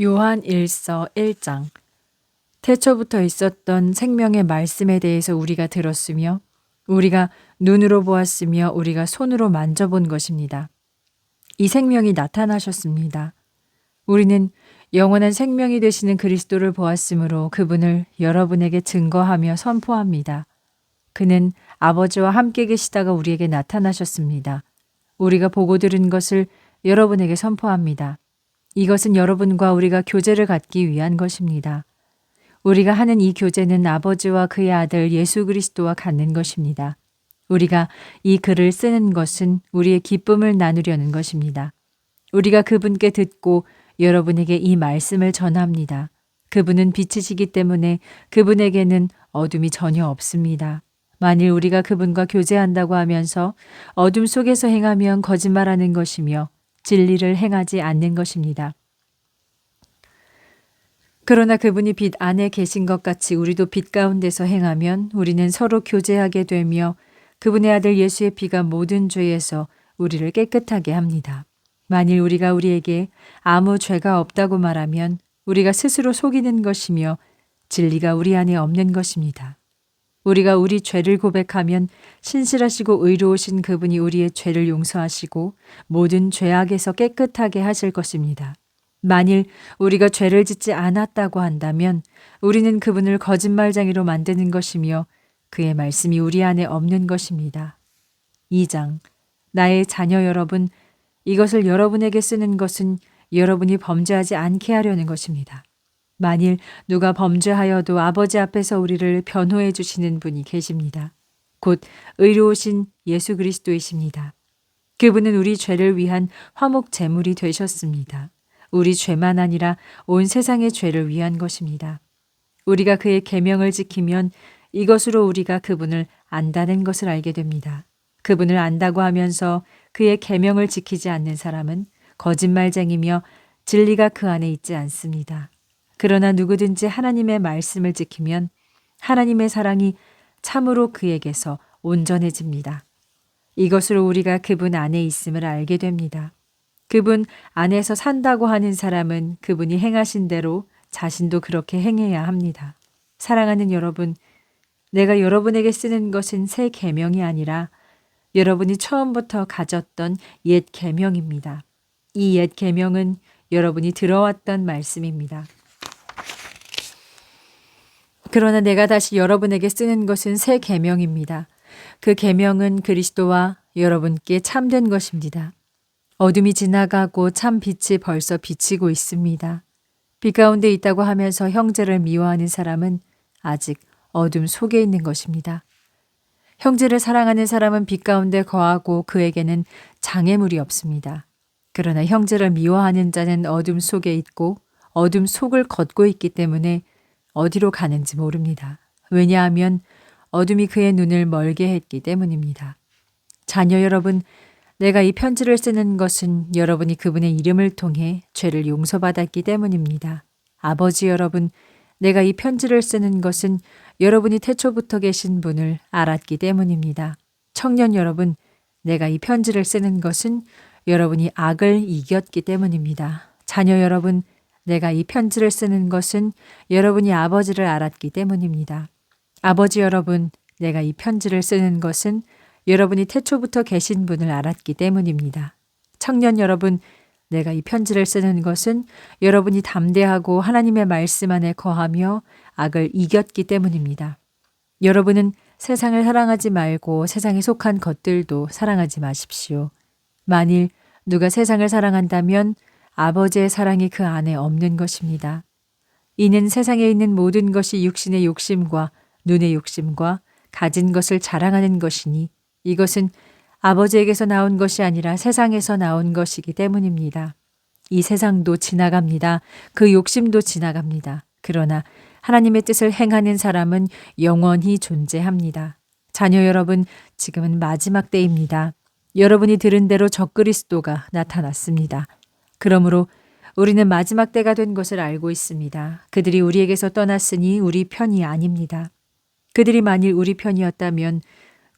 요한 1서 1장. 태초부터 있었던 생명의 말씀에 대해서 우리가 들었으며 우리가 눈으로 보았으며 우리가 손으로 만져본 것입니다. 이 생명이 나타나셨습니다. 우리는 영원한 생명이 되시는 그리스도를 보았으므로 그분을 여러분에게 증거하며 선포합니다. 그는 아버지와 함께 계시다가 우리에게 나타나셨습니다. 우리가 보고 들은 것을 여러분에게 선포합니다. 이것은 여러분과 우리가 교제를 갖기 위한 것입니다. 우리가 하는 이 교제는 아버지와 그의 아들 예수 그리스도와 갖는 것입니다. 우리가 이 글을 쓰는 것은 우리의 기쁨을 나누려는 것입니다. 우리가 그분께 듣고 여러분에게 이 말씀을 전합니다. 그분은 빛이시기 때문에 그분에게는 어둠이 전혀 없습니다. 만일 우리가 그분과 교제한다고 하면서 어둠 속에서 행하면 거짓말하는 것이며 진리를 행하지 않는 것입니다. 그러나 그분이 빛 안에 계신 것 같이 우리도 빛 가운데서 행하면 우리는 서로 교제하게 되며 그분의 아들 예수의 피가 모든 죄에서 우리를 깨끗하게 합니다. 만일 우리가 우리에게 아무 죄가 없다고 말하면 우리가 스스로 속이는 것이며 진리가 우리 안에 없는 것입니다. 우리가 우리 죄를 고백하면 신실하시고 의로우신 그분이 우리의 죄를 용서하시고 모든 죄악에서 깨끗하게 하실 것입니다. 만일 우리가 죄를 짓지 않았다고 한다면 우리는 그분을 거짓말쟁이로 만드는 것이며 그의 말씀이 우리 안에 없는 것입니다. 2장. 나의 자녀 여러분, 이것을 여러분에게 쓰는 것은 여러분이 범죄하지 않게 하려는 것입니다. 만일 누가 범죄하여도 아버지 앞에서 우리를 변호해 주시는 분이 계십니다. 곧 의로우신 예수 그리스도이십니다. 그분은 우리 죄를 위한 화목 제물이 되셨습니다. 우리 죄만 아니라 온 세상의 죄를 위한 것입니다. 우리가 그의 계명을 지키면 이것으로 우리가 그분을 안다는 것을 알게 됩니다. 그분을 안다고 하면서 그의 계명을 지키지 않는 사람은 거짓말쟁이며 진리가 그 안에 있지 않습니다. 그러나 누구든지 하나님의 말씀을 지키면 하나님의 사랑이 참으로 그에게서 온전해집니다. 이것으로 우리가 그분 안에 있음을 알게 됩니다. 그분 안에서 산다고 하는 사람은 그분이 행하신 대로 자신도 그렇게 행해야 합니다. 사랑하는 여러분, 내가 여러분에게 쓰는 것은 새 계명이 아니라 여러분이 처음부터 가졌던 옛 계명입니다. 이 옛 계명은 여러분이 들어왔던 말씀입니다. 그러나 내가 다시 여러분에게 쓰는 것은 새 계명입니다. 그 계명은 그리스도와 여러분께 참된 것입니다. 어둠이 지나가고 참 빛이 벌써 비치고 있습니다. 빛 가운데 있다고 하면서 형제를 미워하는 사람은 아직 어둠 속에 있는 것입니다. 형제를 사랑하는 사람은 빛 가운데 거하고 그에게는 장애물이 없습니다. 그러나 형제를 미워하는 자는 어둠 속에 있고 어둠 속을 걷고 있기 때문에 어디로 가는지 모릅니다. 왜냐하면 어둠이 그의 눈을 멀게 했기 때문입니다. 자녀 여러분, 내가 이 편지를 쓰는 것은 여러분이 그분의 이름을 통해 죄를 용서받았기 때문입니다. 아버지 여러분, 내가 이 편지를 쓰는 것은 여러분이 태초부터 계신 분을 알았기 때문입니다. 청년 여러분, 내가 이 편지를 쓰는 것은 여러분이 악을 이겼기 때문입니다. 자녀 여러분, 내가 이 편지를 쓰는 것은 여러분이 아버지를 알았기 때문입니다. 아버지 여러분, 내가 이 편지를 쓰는 것은 여러분이 태초부터 계신 분을 알았기 때문입니다. 청년 여러분, 내가 이 편지를 쓰는 것은 여러분이 담대하고 하나님의 말씀 안에 거하며 악을 이겼기 때문입니다. 여러분은 세상을 사랑하지 말고 세상에 속한 것들도 사랑하지 마십시오. 만일 누가 세상을 사랑한다면 아버지의 사랑이 그 안에 없는 것입니다. 이는 세상에 있는 모든 것이 육신의 욕심과 눈의 욕심과 가진 것을 자랑하는 것이니 이것은 아버지에게서 나온 것이 아니라 세상에서 나온 것이기 때문입니다. 이 세상도 지나갑니다. 그 욕심도 지나갑니다. 그러나 하나님의 뜻을 행하는 사람은 영원히 존재합니다. 자녀 여러분, 지금은 마지막 때입니다. 여러분이 들은 대로 적그리스도가 나타났습니다. 그러므로 우리는 마지막 때가 된 것을 알고 있습니다. 그들이 우리에게서 떠났으니 우리 편이 아닙니다. 그들이 만일 우리 편이었다면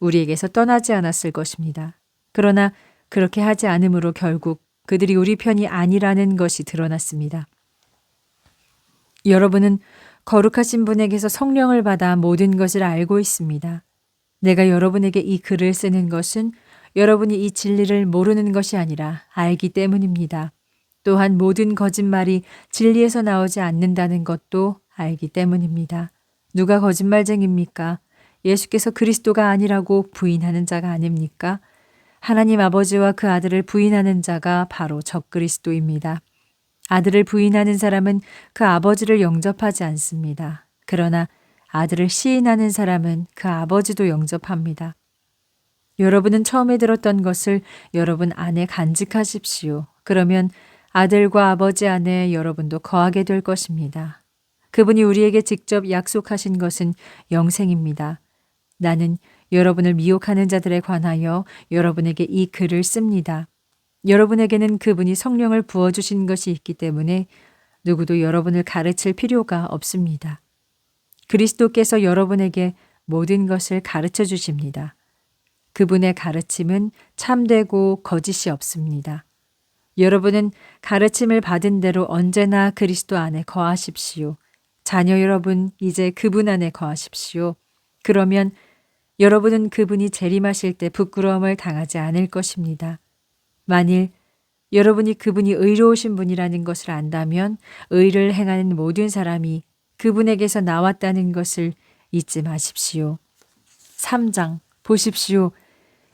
우리에게서 떠나지 않았을 것입니다. 그러나 그렇게 하지 않으므로 결국 그들이 우리 편이 아니라는 것이 드러났습니다. 여러분은 거룩하신 분에게서 성령을 받아 모든 것을 알고 있습니다. 내가 여러분에게 이 글을 쓰는 것은 여러분이 이 진리를 모르는 것이 아니라 알기 때문입니다. 또한 모든 거짓말이 진리에서 나오지 않는다는 것도 알기 때문입니다. 누가 거짓말쟁입니까? 예수께서 그리스도가 아니라고 부인하는 자가 아닙니까? 하나님 아버지와 그 아들을 부인하는 자가 바로 적그리스도입니다. 아들을 부인하는 사람은 그 아버지를 영접하지 않습니다. 그러나 아들을 시인하는 사람은 그 아버지도 영접합니다. 여러분은 처음에 들었던 것을 여러분 안에 간직하십시오. 그러면 아들과 아버지 안에 여러분도 거하게 될 것입니다. 그분이 우리에게 직접 약속하신 것은 영생입니다. 나는 여러분을 미혹하는 자들에 관하여 여러분에게 이 글을 씁니다. 여러분에게는 그분이 성령을 부어주신 것이 있기 때문에 누구도 여러분을 가르칠 필요가 없습니다. 그리스도께서 여러분에게 모든 것을 가르쳐 주십니다. 그분의 가르침은 참되고 거짓이 없습니다. 여러분은 가르침을 받은 대로 언제나 그리스도 안에 거하십시오. 자녀 여러분, 이제 그분 안에 거하십시오. 그러면 여러분은 그분이 재림하실 때 부끄러움을 당하지 않을 것입니다. 만일 여러분이 그분이 의로우신 분이라는 것을 안다면 의를 행하는 모든 사람이 그분에게서 나왔다는 것을 잊지 마십시오. 3장 보십시오.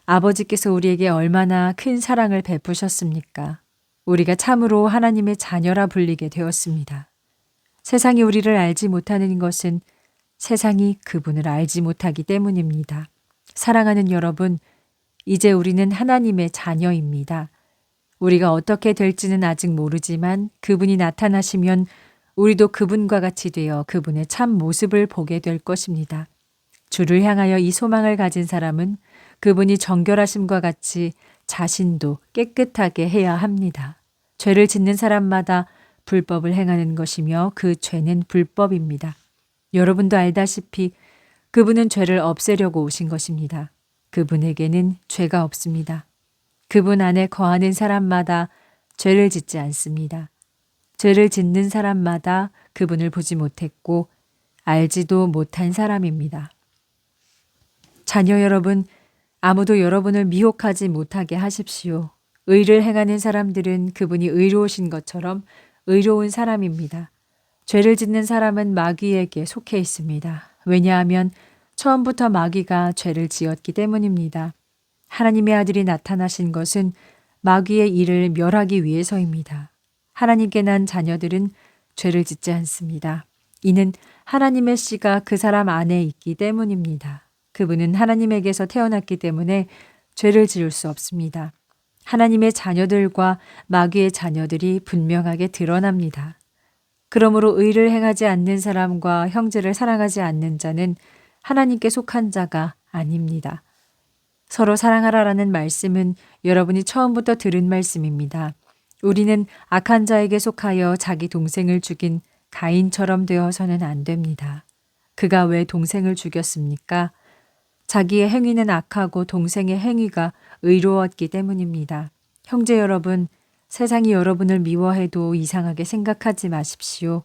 아버지께서 우리에게 얼마나 큰 사랑을 베푸셨습니까? 우리가 참으로 하나님의 자녀라 불리게 되었습니다. 세상이 우리를 알지 못하는 것은 세상이 그분을 알지 못하기 때문입니다. 사랑하는 여러분, 이제 우리는 하나님의 자녀입니다. 우리가 어떻게 될지는 아직 모르지만 그분이 나타나시면 우리도 그분과 같이 되어 그분의 참 모습을 보게 될 것입니다. 주를 향하여 이 소망을 가진 사람은 그분이 정결하심과 같이 자신도 깨끗하게 해야 합니다. 죄를 짓는 사람마다 불법을 행하는 것이며 그 죄는 불법입니다. 여러분도 알다시피 그분은 죄를 없애려고 오신 것입니다. 그분에게는 죄가 없습니다. 그분 안에 거하는 사람마다 죄를 짓지 않습니다. 죄를 짓는 사람마다 그분을 보지 못했고 알지도 못한 사람입니다. 자녀 여러분, 아무도 여러분을 미혹하지 못하게 하십시오. 의를 행하는 사람들은 그분이 의로우신 것처럼 의로운 사람입니다. 죄를 짓는 사람은 마귀에게 속해 있습니다. 왜냐하면 처음부터 마귀가 죄를 지었기 때문입니다. 하나님의 아들이 나타나신 것은 마귀의 일을 멸하기 위해서입니다. 하나님께 난 자녀들은 죄를 짓지 않습니다. 이는 하나님의 씨가 그 사람 안에 있기 때문입니다. 그분은 하나님에게서 태어났기 때문에 죄를 지을 수 없습니다. 하나님의 자녀들과 마귀의 자녀들이 분명하게 드러납니다. 그러므로 의를 행하지 않는 사람과 형제를 사랑하지 않는 자는 하나님께 속한 자가 아닙니다. 서로 사랑하라라는 말씀은 여러분이 처음부터 들은 말씀입니다. 우리는 악한 자에게 속하여 자기 동생을 죽인 가인처럼 되어서는 안 됩니다. 그가 왜 동생을 죽였습니까? 자기의 행위는 악하고 동생의 행위가 의로웠기 때문입니다. 형제 여러분, 세상이 여러분을 미워해도 이상하게 생각하지 마십시오.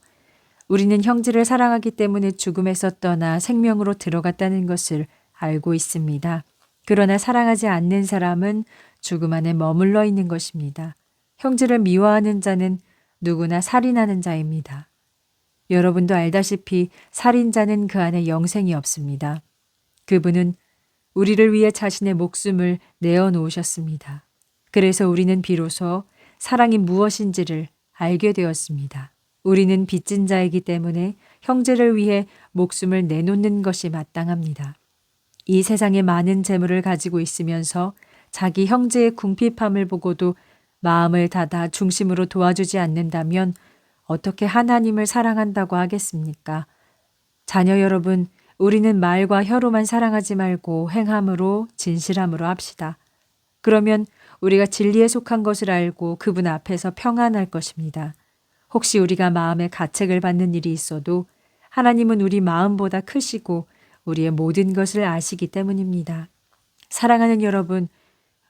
우리는 형제를 사랑하기 때문에 죽음에서 떠나 생명으로 들어갔다는 것을 알고 있습니다. 그러나 사랑하지 않는 사람은 죽음 안에 머물러 있는 것입니다. 형제를 미워하는 자는 누구나 살인하는 자입니다. 여러분도 알다시피 살인자는 그 안에 영생이 없습니다. 그분은 우리를 위해 자신의 목숨을 내어놓으셨습니다. 그래서 우리는 비로소 사랑이 무엇인지를 알게 되었습니다. 우리는 빚진 자이기 때문에 형제를 위해 목숨을 내놓는 것이 마땅합니다. 이 세상에 많은 재물을 가지고 있으면서 자기 형제의 궁핍함을 보고도 마음을 닫아 중심으로 도와주지 않는다면 어떻게 하나님을 사랑한다고 하겠습니까? 자녀 여러분, 우리는 말과 혀로만 사랑하지 말고 행함으로 진실함으로 합시다. 그러면 우리가 진리에 속한 것을 알고 그분 앞에서 평안할 것입니다. 혹시 우리가 마음에 가책을 받는 일이 있어도 하나님은 우리 마음보다 크시고 우리의 모든 것을 아시기 때문입니다. 사랑하는 여러분,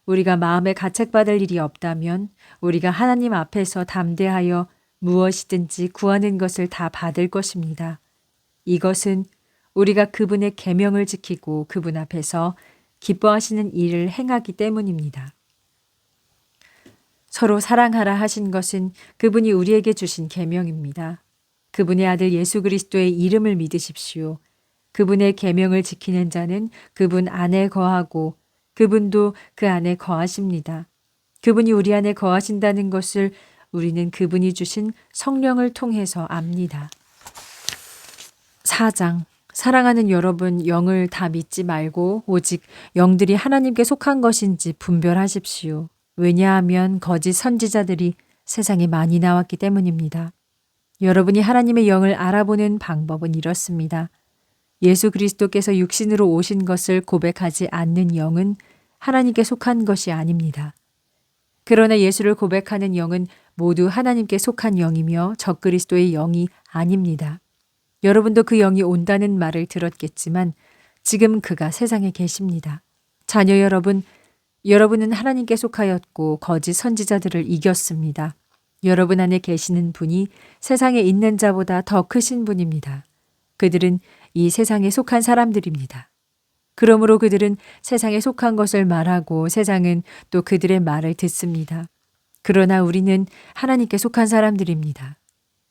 우리가 마음에 가책받을 일이 없다면 우리가 하나님 앞에서 담대하여 무엇이든지 구하는 것을 다 받을 것입니다. 이것은 우리가 그분의 계명을 지키고 그분 앞에서 기뻐하시는 일을 행하기 때문입니다. 서로 사랑하라 하신 것은 그분이 우리에게 주신 계명입니다. 그분의 아들 예수 그리스도의 이름을 믿으십시오. 그분의 계명을 지키는 자는 그분 안에 거하고 그분도 그 안에 거하십니다. 그분이 우리 안에 거하신다는 것을 우리는 그분이 주신 성령을 통해서 압니다. 4장. 사랑하는 여러분, 영을 다 믿지 말고 오직 영들이 하나님께 속한 것인지 분별하십시오. 왜냐하면 거짓 선지자들이 세상에 많이 나왔기 때문입니다. 여러분이 하나님의 영을 알아보는 방법은 이렇습니다. 예수 그리스도께서 육신으로 오신 것을 고백하지 않는 영은 하나님께 속한 것이 아닙니다. 그러나 예수를 고백하는 영은 모두 하나님께 속한 영이며 적그리스도의 영이 아닙니다. 여러분도 그 영이 온다는 말을 들었겠지만 지금 그가 세상에 계십니다. 자녀 여러분, 여러분은 하나님께 속하였고 거짓 선지자들을 이겼습니다. 여러분 안에 계시는 분이 세상에 있는 자보다 더 크신 분입니다. 그들은 이 세상에 속한 사람들입니다. 그러므로 그들은 세상에 속한 것을 말하고 세상은 또 그들의 말을 듣습니다. 그러나 우리는 하나님께 속한 사람들입니다.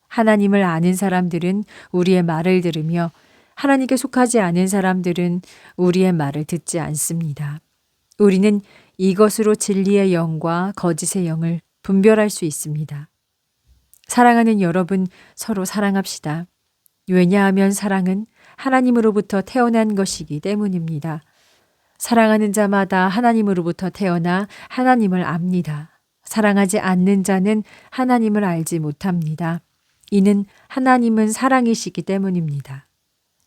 하나님을 아는 사람들은 우리의 말을 들으며 하나님께 속하지 않은 사람들은 우리의 말을 듣지 않습니다. 우리는 이것으로 진리의 영과 거짓의 영을 분별할 수 있습니다. 사랑하는 여러분, 서로 사랑합시다. 왜냐하면 사랑은 하나님으로부터 태어난 것이기 때문입니다. 사랑하는 자마다 하나님으로부터 태어나 하나님을 압니다. 사랑하지 않는 자는 하나님을 알지 못합니다. 이는 하나님은 사랑이시기 때문입니다.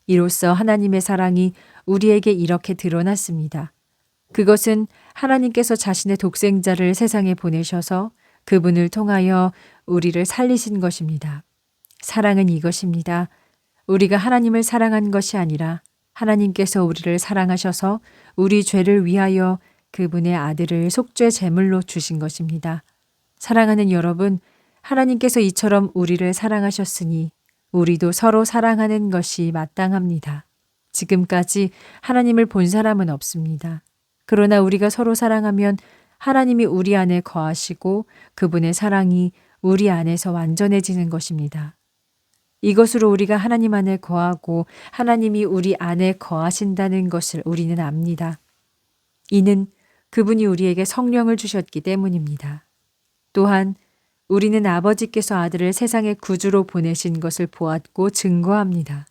이로써 하나님의 사랑이 우리에게 이렇게 드러났습니다. 그것은 하나님께서 자신의 독생자를 세상에 보내셔서 그분을 통하여 우리를 살리신 것입니다. 사랑은 이것입니다. 우리가 하나님을 사랑한 것이 아니라 하나님께서 우리를 사랑하셔서 우리 죄를 위하여 그분의 아들을 속죄 제물로 주신 것입니다. 사랑하는 여러분, 하나님께서 이처럼 우리를 사랑하셨으니 우리도 서로 사랑하는 것이 마땅합니다. 지금까지 하나님을 본 사람은 없습니다. 그러나 우리가 서로 사랑하면 하나님이 우리 안에 거하시고 그분의 사랑이 우리 안에서 완전해지는 것입니다. 이것으로 우리가 하나님 안에 거하고 하나님이 우리 안에 거하신다는 것을 우리는 압니다. 이는 그분이 우리에게 성령을 주셨기 때문입니다. 또한 우리는 아버지께서 아들을 세상의 구주로 보내신 것을 보았고 증거합니다.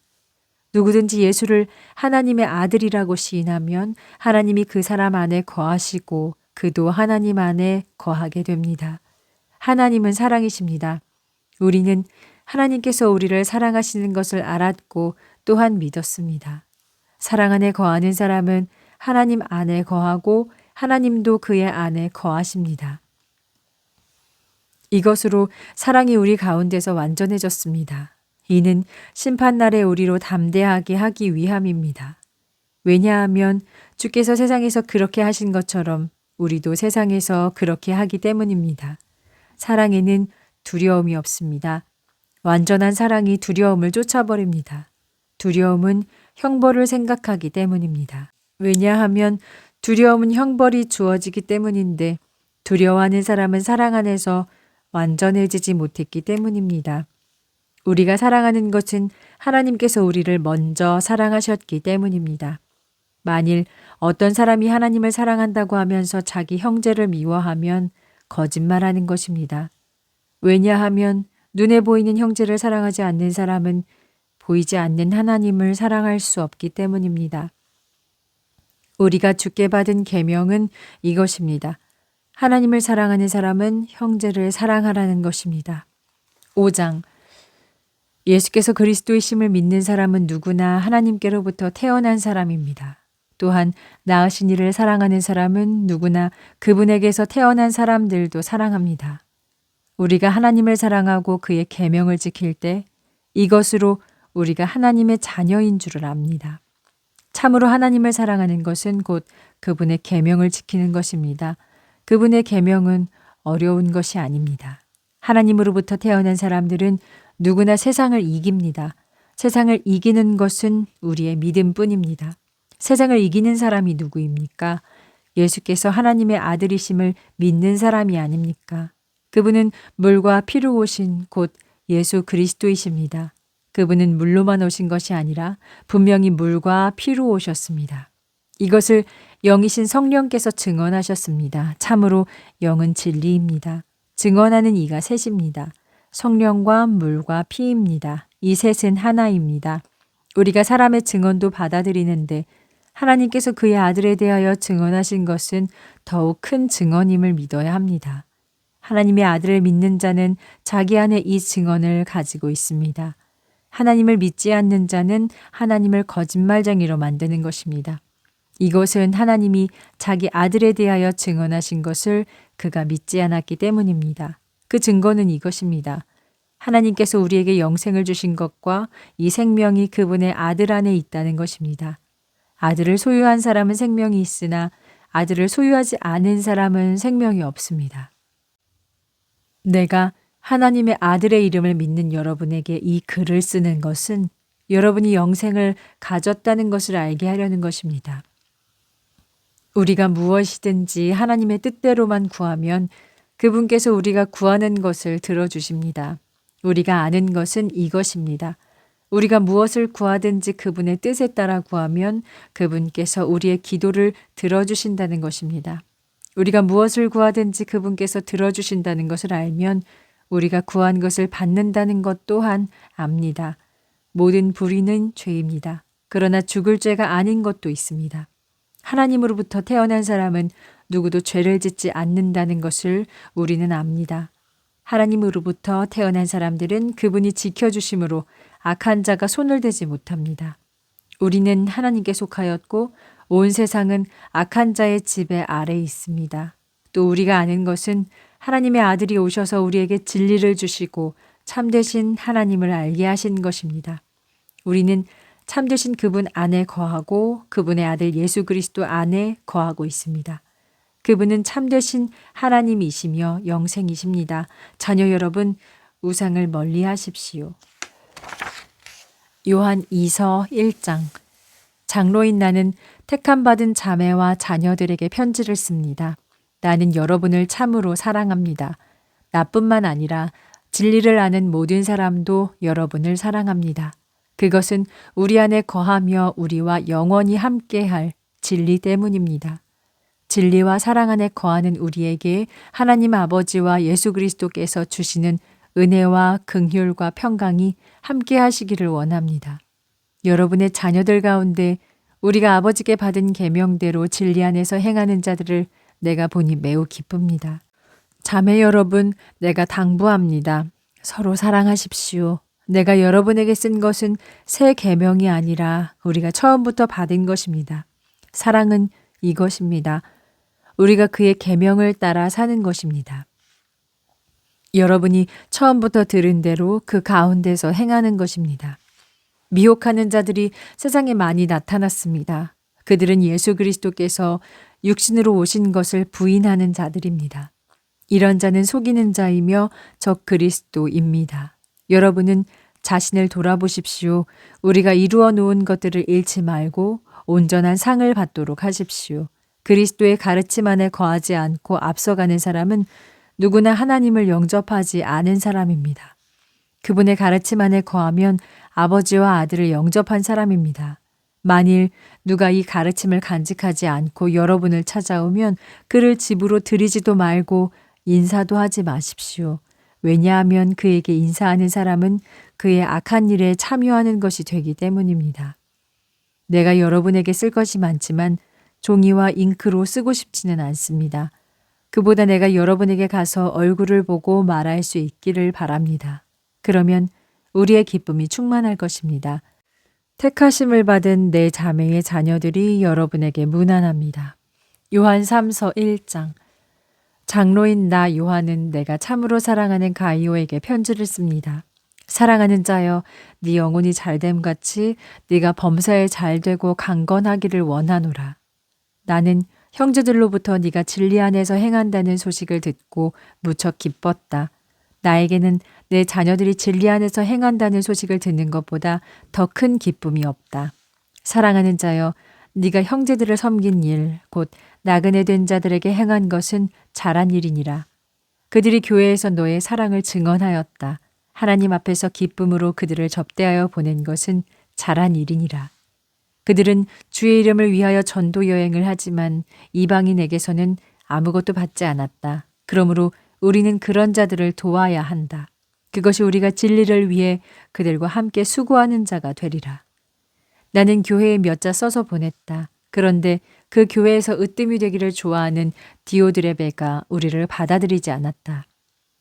누구든지 예수를 하나님의 아들이라고 시인하면 하나님이 그 사람 안에 거하시고 그도 하나님 안에 거하게 됩니다. 하나님은 사랑이십니다. 우리는 하나님께서 우리를 사랑하시는 것을 알았고 또한 믿었습니다. 사랑 안에 거하는 사람은 하나님 안에 거하고 하나님도 그의 안에 거하십니다. 이것으로 사랑이 우리 가운데서 완전해졌습니다. 이는 심판날에 우리로 담대하게 하기 위함입니다. 왜냐하면 주께서 세상에서 그렇게 하신 것처럼 우리도 세상에서 그렇게 하기 때문입니다. 사랑에는 두려움이 없습니다. 완전한 사랑이 두려움을 쫓아버립니다. 두려움은 형벌을 생각하기 때문입니다. 왜냐하면 두려움은 형벌이 주어지기 때문인데 두려워하는 사람은 사랑 안에서 완전해지지 못했기 때문입니다. 우리가 사랑하는 것은 하나님께서 우리를 먼저 사랑하셨기 때문입니다. 만일 어떤 사람이 하나님을 사랑한다고 하면서 자기 형제를 미워하면 거짓말하는 것입니다. 왜냐하면 눈에 보이는 형제를 사랑하지 않는 사람은 보이지 않는 하나님을 사랑할 수 없기 때문입니다. 우리가 주께 받은 계명은 이것입니다. 하나님을 사랑하는 사람은 형제를 사랑하라는 것입니다. 5장. 예수께서 그리스도의 심을 믿는 사람은 누구나 하나님께로부터 태어난 사람입니다. 또한 낳으신 이를 사랑하는 사람은 누구나 그분에게서 태어난 사람들도 사랑합니다. 우리가 하나님을 사랑하고 그의 계명을 지킬 때 이것으로 우리가 하나님의 자녀인 줄을 압니다. 참으로 하나님을 사랑하는 것은 곧 그분의 계명을 지키는 것입니다. 그분의 계명은 어려운 것이 아닙니다. 하나님으로부터 태어난 사람들은 누구나 세상을 이깁니다. 세상을 이기는 것은 우리의 믿음뿐입니다. 세상을 이기는 사람이 누구입니까? 예수께서 하나님의 아들이심을 믿는 사람이 아닙니까? 그분은 물과 피로 오신 곧 예수 그리스도이십니다. 그분은 물로만 오신 것이 아니라 분명히 물과 피로 오셨습니다. 이것을 영이신 성령께서 증언하셨습니다. 참으로 영은 진리입니다. 증언하는 이가 셋입니다. 성령과 물과 피입니다. 이 셋은 하나입니다. 우리가 사람의 증언도 받아들이는데 하나님께서 그의 아들에 대하여 증언하신 것은 더욱 큰 증언임을 믿어야 합니다. 하나님의 아들을 믿는 자는 자기 안에 이 증언을 가지고 있습니다. 하나님을 믿지 않는 자는 하나님을 거짓말쟁이로 만드는 것입니다. 이것은 하나님이 자기 아들에 대하여 증언하신 것을 그가 믿지 않았기 때문입니다. 그 증거는 이것입니다. 하나님께서 우리에게 영생을 주신 것과 이 생명이 그분의 아들 안에 있다는 것입니다. 아들을 소유한 사람은 생명이 있으나 아들을 소유하지 않은 사람은 생명이 없습니다. 내가 하나님의 아들의 이름을 믿는 여러분에게 이 글을 쓰는 것은 여러분이 영생을 가졌다는 것을 알게 하려는 것입니다. 우리가 무엇이든지 하나님의 뜻대로만 구하면 그분께서 우리가 구하는 것을 들어주십니다. 우리가 아는 것은 이것입니다. 우리가 무엇을 구하든지 그분의 뜻에 따라 구하면 그분께서 우리의 기도를 들어주신다는 것입니다. 우리가 무엇을 구하든지 그분께서 들어주신다는 것을 알면 우리가 구한 것을 받는다는 것 또한 압니다. 모든 불의는 죄입니다. 그러나 죽을 죄가 아닌 것도 있습니다. 하나님으로부터 태어난 사람은 누구도 죄를 짓지 않는다는 것을 우리는 압니다. 하나님으로부터 태어난 사람들은 그분이 지켜주심으로 악한 자가 손을 대지 못합니다. 우리는 하나님께 속하였고 온 세상은 악한 자의 지배 아래에 있습니다. 또 우리가 아는 것은 하나님의 아들이 오셔서 우리에게 진리를 주시고 참되신 하나님을 알게 하신 것입니다. 우리는 참되신 그분 안에 거하고 그분의 아들 예수 그리스도 안에 거하고 있습니다. 그분은 참되신 하나님이시며 영생이십니다. 자녀 여러분, 우상을 멀리 하십시오. 요한 2서 1장. 장로인 나는 택함받은 자매와 자녀들에게 편지를 씁니다. 나는 여러분을 참으로 사랑합니다. 나뿐만 아니라 진리를 아는 모든 사람도 여러분을 사랑합니다. 그것은 우리 안에 거하며 우리와 영원히 함께할 진리 때문입니다. 진리와 사랑 안에 거하는 우리에게 하나님 아버지와 예수 그리스도께서 주시는 은혜와 긍휼과 평강이 함께 하시기를 원합니다. 여러분의 자녀들 가운데 우리가 아버지께 받은 계명대로 진리 안에서 행하는 자들을 내가 보니 매우 기쁩니다. 자매 여러분, 내가 당부합니다. 서로 사랑하십시오. 내가 여러분에게 쓴 것은 새 계명이 아니라 우리가 처음부터 받은 것입니다. 사랑은 이것입니다. 우리가 그의 계명을 따라 사는 것입니다. 여러분이 처음부터 들은 대로 그 가운데서 행하는 것입니다. 미혹하는 자들이 세상에 많이 나타났습니다. 그들은 예수 그리스도께서 육신으로 오신 것을 부인하는 자들입니다. 이런 자는 속이는 자이며 적 그리스도입니다. 여러분은 자신을 돌아보십시오. 우리가 이루어 놓은 것들을 잃지 말고 온전한 상을 받도록 하십시오. 그리스도의 가르침 안에 거하지 않고 앞서가는 사람은 누구나 하나님을 영접하지 않은 사람입니다. 그분의 가르침 안에 거하면 아버지와 아들을 영접한 사람입니다. 만일 누가 이 가르침을 간직하지 않고 여러분을 찾아오면 그를 집으로 들이지도 말고 인사도 하지 마십시오. 왜냐하면 그에게 인사하는 사람은 그의 악한 일에 참여하는 것이 되기 때문입니다. 내가 여러분에게 쓸 것이 많지만 종이와 잉크로 쓰고 싶지는 않습니다. 그보다 내가 여러분에게 가서 얼굴을 보고 말할 수 있기를 바랍니다. 그러면 우리의 기쁨이 충만할 것입니다. 택하심을 받은 내 자매의 자녀들이 여러분에게 문안합니다. 요한 3서 1장. 장로인 나 요한은 내가 참으로 사랑하는 가이오에게 편지를 씁니다. 사랑하는 자여, 네 영혼이 잘됨 같이 네가 범사에 잘되고 강건하기를 원하노라. 나는 형제들로부터 네가 진리 안에서 행한다는 소식을 듣고 무척 기뻤다. 나에게는 내 자녀들이 진리 안에서 행한다는 소식을 듣는 것보다 더 큰 기쁨이 없다. 사랑하는 자여, 네가 형제들을 섬긴 일, 곧 나그네 된 자들에게 행한 것은 잘한 일이니라. 그들이 교회에서 너의 사랑을 증언하였다. 하나님 앞에서 기쁨으로 그들을 접대하여 보낸 것은 잘한 일이니라. 그들은 주의 이름을 위하여 전도 여행을 하지만 이방인에게서는 아무것도 받지 않았다. 그러므로 우리는 그런 자들을 도와야 한다. 그것이 우리가 진리를 위해 그들과 함께 수고하는 자가 되리라. 나는 교회에 몇 자 써서 보냈다. 그런데 그 교회에서 으뜸이 되기를 좋아하는 디오드레베가 우리를 받아들이지 않았다.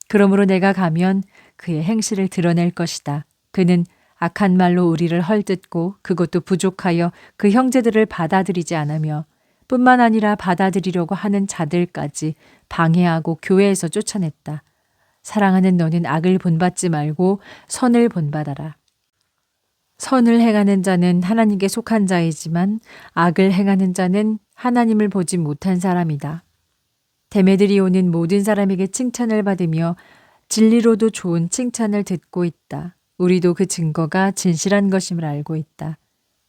그러므로 내가 가면 그의 행실을 드러낼 것이다. 그는 악한 말로 우리를 헐뜯고 그것도 부족하여 그 형제들을 받아들이지 않으며 뿐만 아니라 받아들이려고 하는 자들까지 방해하고 교회에서 쫓아냈다. 사랑하는 너는 악을 본받지 말고 선을 본받아라. 선을 행하는 자는 하나님께 속한 자이지만 악을 행하는 자는 하나님을 보지 못한 사람이다. 데메드리오는 모든 사람에게 칭찬을 받으며 진리로도 좋은 칭찬을 듣고 있다. 우리도 그 증거가 진실한 것임을 알고 있다.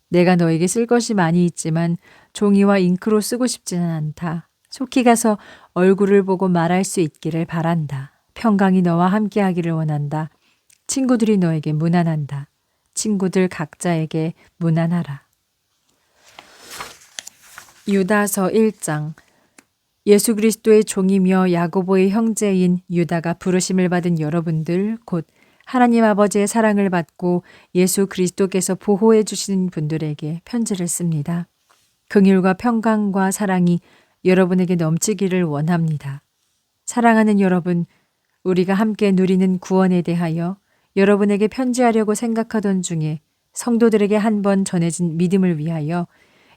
내가 너에게 쓸 것이 많이 있지만 종이와 잉크로 쓰고 싶지는 않다. 속히 가서 얼굴을 보고 말할 수 있기를 바란다. 평강이 너와 함께하기를 원한다. 친구들이 너에게 문안한다. 친구들 각자에게 문안하라. 유다서 1장. 예수 그리스도의 종이며 야고보의 형제인 유다가 부르심을 받은 여러분들, 곧 하나님 아버지의 사랑을 받고 예수 그리스도께서 보호해 주시는 분들에게 편지를 씁니다. 긍휼과 평강과 사랑이 여러분에게 넘치기를 원합니다. 사랑하는 여러분, 우리가 함께 누리는 구원에 대하여 여러분에게 편지하려고 생각하던 중에 성도들에게 한 번 전해진 믿음을 위하여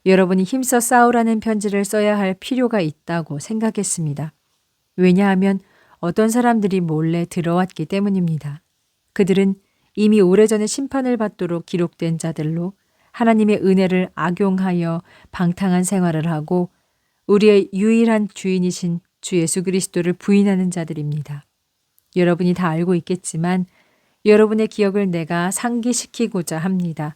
여러분이 힘써 싸우라는 편지를 써야 할 필요가 있다고 생각했습니다. 왜냐하면 어떤 사람들이 몰래 들어왔기 때문입니다. 그들은 이미 오래전에 심판을 받도록 기록된 자들로 하나님의 은혜를 악용하여 방탕한 생활을 하고 우리의 유일한 주인이신 주 예수 그리스도를 부인하는 자들입니다. 여러분이 다 알고 있겠지만 여러분의 기억을 내가 상기시키고자 합니다.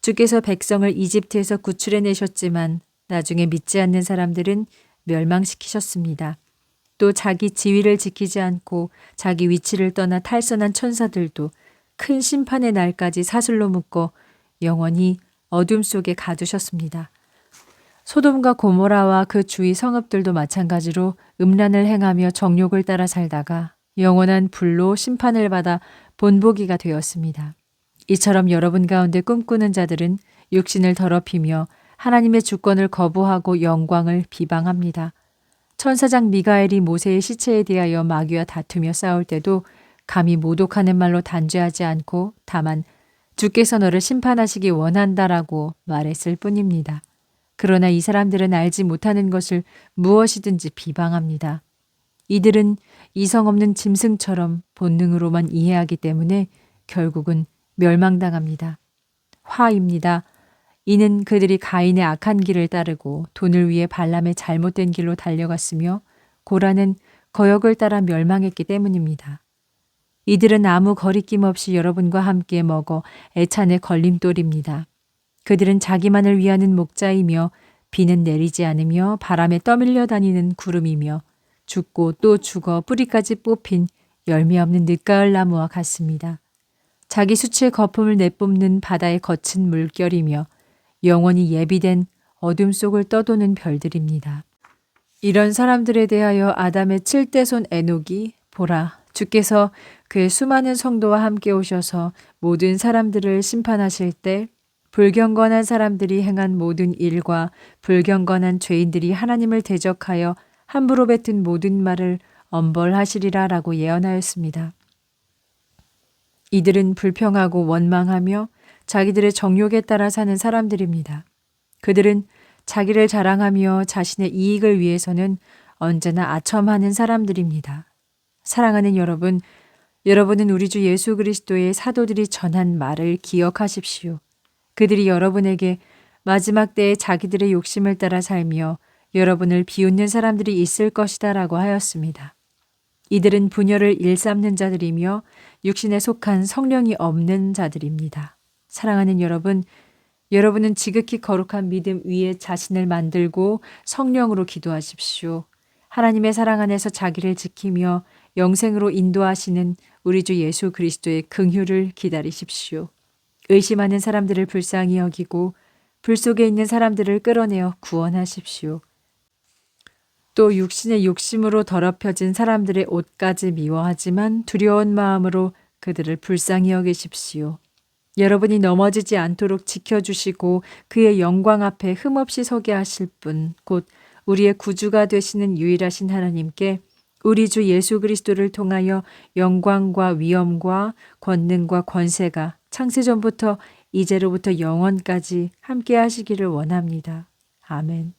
주께서 백성을 이집트에서 구출해 내셨지만 나중에 믿지 않는 사람들은 멸망시키셨습니다. 또 자기 지위를 지키지 않고 자기 위치를 떠나 탈선한 천사들도 큰 심판의 날까지 사슬로 묶어 영원히 어둠 속에 가두셨습니다. 소돔과 고모라와 그 주위 성읍들도 마찬가지로 음란을 행하며 정욕을 따라 살다가 영원한 불로 심판을 받아 본보기가 되었습니다. 이처럼 여러분 가운데 꿈꾸는 자들은 육신을 더럽히며 하나님의 주권을 거부하고 영광을 비방합니다. 천사장 미가엘이 모세의 시체에 대하여 마귀와 다투며 싸울 때도 감히 모독하는 말로 단죄하지 않고 다만 주께서 너를 심판하시기 원한다라고 말했을 뿐입니다. 그러나 이 사람들은 알지 못하는 것을 무엇이든지 비방합니다. 이들은 이성 없는 짐승처럼 본능으로만 이해하기 때문에 결국은 멸망당합니다. 화입니다. 이는 그들이 가인의 악한 길을 따르고 돈을 위해 발람의 잘못된 길로 달려갔으며 고라는 거역을 따라 멸망했기 때문입니다. 이들은 아무 거리낌 없이 여러분과 함께 먹어 애찬의 걸림돌입니다. 그들은 자기만을 위하는 목자이며 비는 내리지 않으며 바람에 떠밀려 다니는 구름이며 죽고 또 죽어 뿌리까지 뽑힌 열매 없는 늦가을 나무와 같습니다. 자기 수치의 거품을 내뿜는 바다의 거친 물결이며 영원히 예비된 어둠 속을 떠도는 별들입니다. 이런 사람들에 대하여 아담의 7대손 에녹이 보라, 주께서 그의 수많은 성도와 함께 오셔서 모든 사람들을 심판하실 때 불경건한 사람들이 행한 모든 일과 불경건한 죄인들이 하나님을 대적하여 함부로 뱉은 모든 말을 엄벌하시리라 라고 예언하였습니다. 이들은 불평하고 원망하며 자기들의 정욕에 따라 사는 사람들입니다. 그들은 자기를 자랑하며 자신의 이익을 위해서는 언제나 아첨하는 사람들입니다. 사랑하는 여러분, 여러분은 우리 주 예수 그리스도의 사도들이 전한 말을 기억하십시오. 그들이 여러분에게 마지막 때에 자기들의 욕심을 따라 살며 여러분을 비웃는 사람들이 있을 것이다 라고 하였습니다. 이들은 분열을 일삼는 자들이며 육신에 속한 성령이 없는 자들입니다. 사랑하는 여러분, 여러분은 지극히 거룩한 믿음 위에 자신을 만들고 성령으로 기도하십시오. 하나님의 사랑 안에서 자기를 지키며 영생으로 인도하시는 우리 주 예수 그리스도의 긍휼을 기다리십시오. 의심하는 사람들을 불쌍히 여기고 불 속에 있는 사람들을 끌어내어 구원하십시오. 또 육신의 욕심으로 더럽혀진 사람들의 옷까지 미워하지만 두려운 마음으로 그들을 불쌍히 여기십시오. 여러분이 넘어지지 않도록 지켜주시고 그의 영광 앞에 흠없이 서게 하실 분, 곧 우리의 구주가 되시는 유일하신 하나님께 우리 주 예수 그리스도를 통하여 영광과 위엄과 권능과 권세가 창세전부터 이제로부터 영원까지 함께 하시기를 원합니다. 아멘.